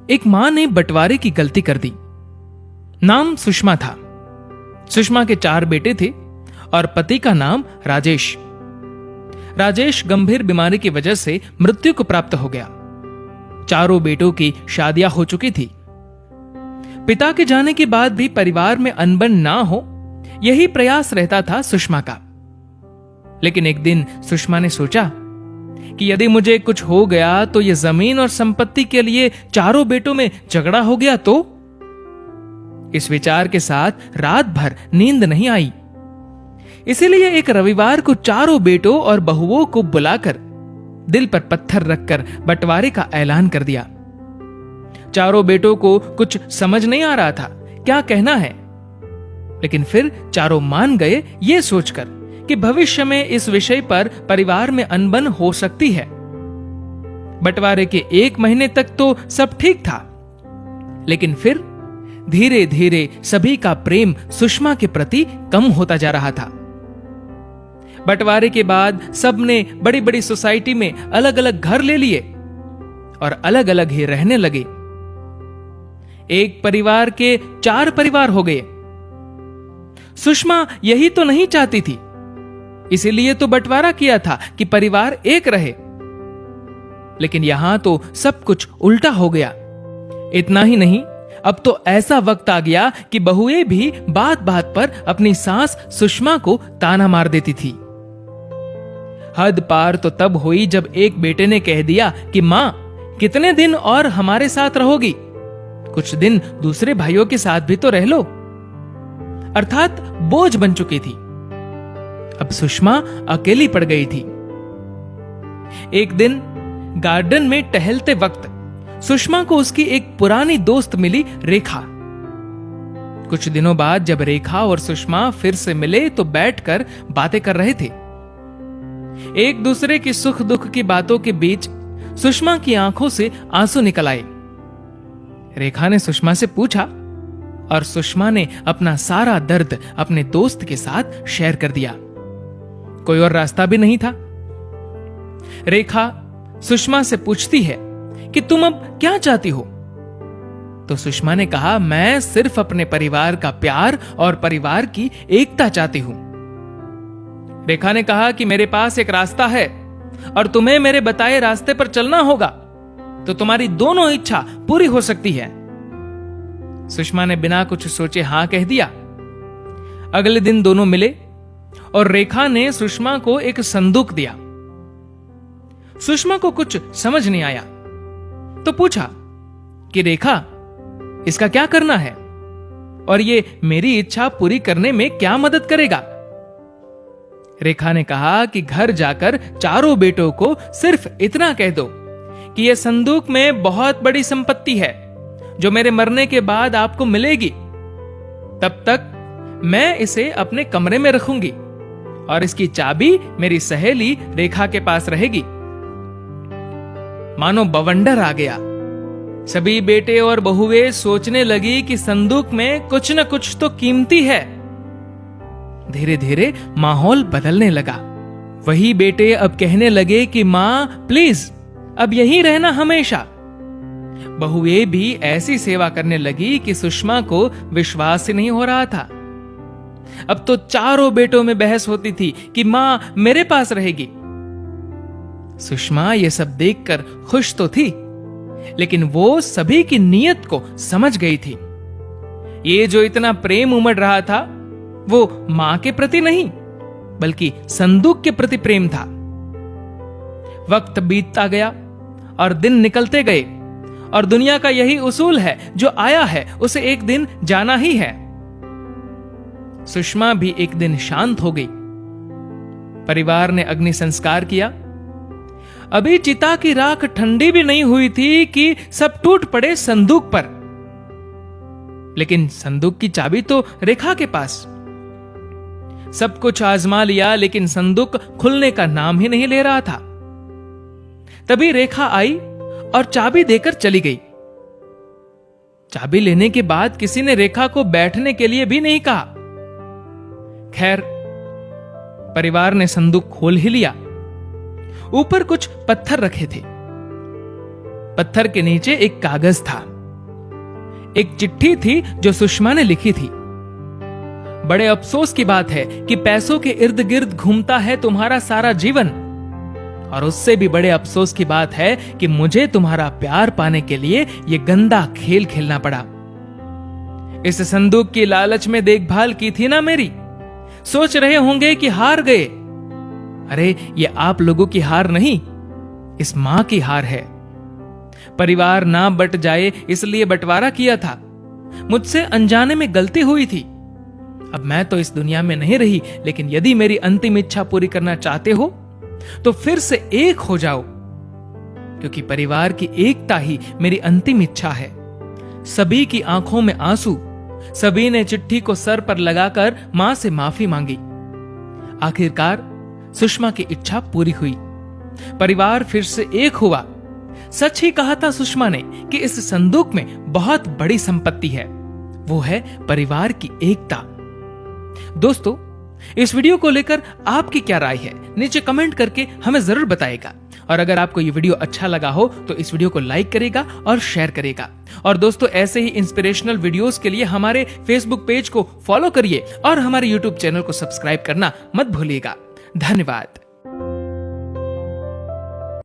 एक मां ने बंटवारे की गलती कर दी। नाम सुषमा था। सुषमा के 4 बेटे थे और पति का नाम राजेश। राजेश गंभीर बीमारी की वजह से मृत्यु को प्राप्त हो गया। चारों बेटों की शादियां हो चुकी थी। पिता के जाने के बाद भी परिवार में अनबन ना हो, यही प्रयास रहता था सुषमा का। लेकिन एक दिन सुषमा ने सोचा कि यदि मुझे कुछ हो गया तो यह जमीन और संपत्ति के लिए चारों बेटों में झगड़ा हो गया तो। इस विचार के साथ रात भर नींद नहीं आई। इसीलिए एक रविवार को चारों बेटों और बहुओं को बुलाकर दिल पर पत्थर रखकर बंटवारे का ऐलान कर दिया। चारों बेटों को कुछ समझ नहीं आ रहा था क्या कहना है, लेकिन फिर चारों मान गए ये सोचकर कि भविष्य में इस विषय पर परिवार में अनबन हो सकती है। बंटवारे के 1 महीने तक तो सब ठीक था, लेकिन फिर धीरे धीरे सभी का प्रेम सुषमा के प्रति कम होता जा रहा था। बंटवारे के बाद सबने बड़ी बड़ी सोसाइटी में अलग अलग घर ले लिए और अलग अलग ही रहने लगे। एक परिवार के 4 परिवार हो गए। सुषमा यही तो नहीं चाहती थी, इसीलिए तो बंटवारा किया था कि परिवार एक रहे। लेकिन यहां तो सब कुछ उल्टा हो गया। इतना ही नहीं, अब तो ऐसा वक्त आ गया कि बहुएं भी बात बात पर अपनी सास सुषमा को ताना मार देती थी। हद पार तो तब हुई जब एक बेटे ने कह दिया कि मां, कितने दिन और हमारे साथ रहोगी? कुछ दिन दूसरे भाइयों के साथ भी तो रह लो। अर्थात बोझ बन चुकी थी। अब सुषमा अकेली पड़ गई थी। एक दिन गार्डन में टहलते वक्त सुषमा को उसकी एक पुरानी दोस्त मिली, रेखा। कुछ दिनों बाद जब रेखा और सुषमा फिर से मिले तो बैठकर बातें कर रहे थे। एक दूसरे की सुख दुख की बातों के बीच सुषमा की आंखों से आंसू निकल आए। रेखा ने सुषमा से पूछा और सुषमा ने अपना सारा दर्द अपने दोस्त के साथ शेयर कर दिया। कोई और रास्ता भी नहीं था। रेखा सुषमा से पूछती है कि तुम अब क्या चाहती हो? तो सुषमा ने कहा, मैं सिर्फ अपने परिवार का प्यार और परिवार की एकता चाहती हूं। रेखा ने कहा कि मेरे पास एक रास्ता है और तुम्हें मेरे बताए रास्ते पर चलना होगा तो तुम्हारी दोनों इच्छा पूरी हो सकती है। सुषमा ने बिना कुछ सोचे हां कह दिया। अगले दिन दोनों मिले और रेखा ने सुषमा को एक संदूक दिया। सुषमा को कुछ समझ नहीं आया तो पूछा कि रेखा, इसका क्या करना है और ये मेरी इच्छा पूरी करने में क्या मदद करेगा? रेखा ने कहा कि घर जाकर चारों बेटों को सिर्फ इतना कह दो कि यह संदूक में बहुत बड़ी संपत्ति है जो मेरे मरने के बाद आपको मिलेगी। तब तक मैं इसे अपने कमरे में रखूंगी और इसकी चाबी मेरी सहेली रेखा के पास रहेगी। मानो बवंडर आ गया। सभी बेटे और बहुएं सोचने लगी कि संदूक में कुछ न कुछ तो कीमती है। धीरे धीरे माहौल बदलने लगा। वही बेटे अब कहने लगे कि मां, प्लीज अब यहीं रहना हमेशा। बहुएं भी ऐसी सेवा करने लगी कि सुषमा को विश्वास ही नहीं हो रहा था। अब तो चारों बेटों में बहस होती थी कि मां मेरे पास रहेगी। सुषमा ये सब देखकर खुश तो थी, लेकिन वो सभी की नीयत को समझ गई थी। ये जो इतना प्रेम उमड़ रहा था वो मां के प्रति नहीं बल्कि संदूक के प्रति प्रेम था। वक्त बीतता गया और दिन निकलते गए और दुनिया का यही उसूल है, जो आया है उसे एक दिन जाना ही है। सुषमा भी एक दिन शांत हो गई। परिवार ने अग्नि संस्कार किया। अभी चिता की राख ठंडी भी नहीं हुई थी कि सब टूट पड़े संदूक पर। लेकिन संदूक की चाबी तो रेखा के पास। सब कुछ आजमा लिया लेकिन संदूक खुलने का नाम ही नहीं ले रहा था। तभी रेखा आई और चाबी देकर चली गई। चाबी लेने के बाद किसी ने रेखा को बैठने के लिए भी नहीं कहा। खैर, परिवार ने संदूक खोल ही लिया। ऊपर कुछ पत्थर रखे थे। पत्थर के नीचे एक कागज था। एक चिट्ठी थी जो सुषमा ने लिखी थी। बड़े अफसोस की बात है कि पैसों के इर्द गिर्द घूमता है तुम्हारा सारा जीवन, और उससे भी बड़े अफसोस की बात है कि मुझे तुम्हारा प्यार पाने के लिए यह गंदा खेल खेलना पड़ा। इस संदूक की लालच में देखभाल की थी ना मेरी, सोच रहे होंगे कि हार गए। अरे ये आप लोगों की हार नहीं, इस मां की हार है। परिवार ना बट जाए इसलिए बंटवारा किया था। मुझसे अनजाने में गलती हुई थी। अब मैं तो इस दुनिया में नहीं रही, लेकिन यदि मेरी अंतिम इच्छा पूरी करना चाहते हो तो फिर से एक हो जाओ, क्योंकि परिवार की एकता ही मेरी अंतिम इच्छा है। सभी की आंखों में आंसू, सभी ने चिट्ठी को सर पर लगाकर मां से माफी मांगी। आखिरकार सुषमा की इच्छा पूरी हुई, परिवार फिर से एक हुआ। सच ही कहा था सुषमा ने कि इस संदूक में बहुत बड़ी संपत्ति है, वो है परिवार की एकता। दोस्तों, इस वीडियो को लेकर आपकी क्या राय है, नीचे कमेंट करके हमें जरूर बताएगा। और अगर आपको ये वीडियो अच्छा लगा हो तो इस वीडियो को लाइक करेगा और शेयर करेगा। और दोस्तों, ऐसे ही इंस्पिरेशनल वीडियोस के लिए हमारे फेसबुक पेज को फॉलो करिए और हमारे यूट्यूब चैनल को सब्सक्राइब करना मत भूलिएगा। धन्यवाद।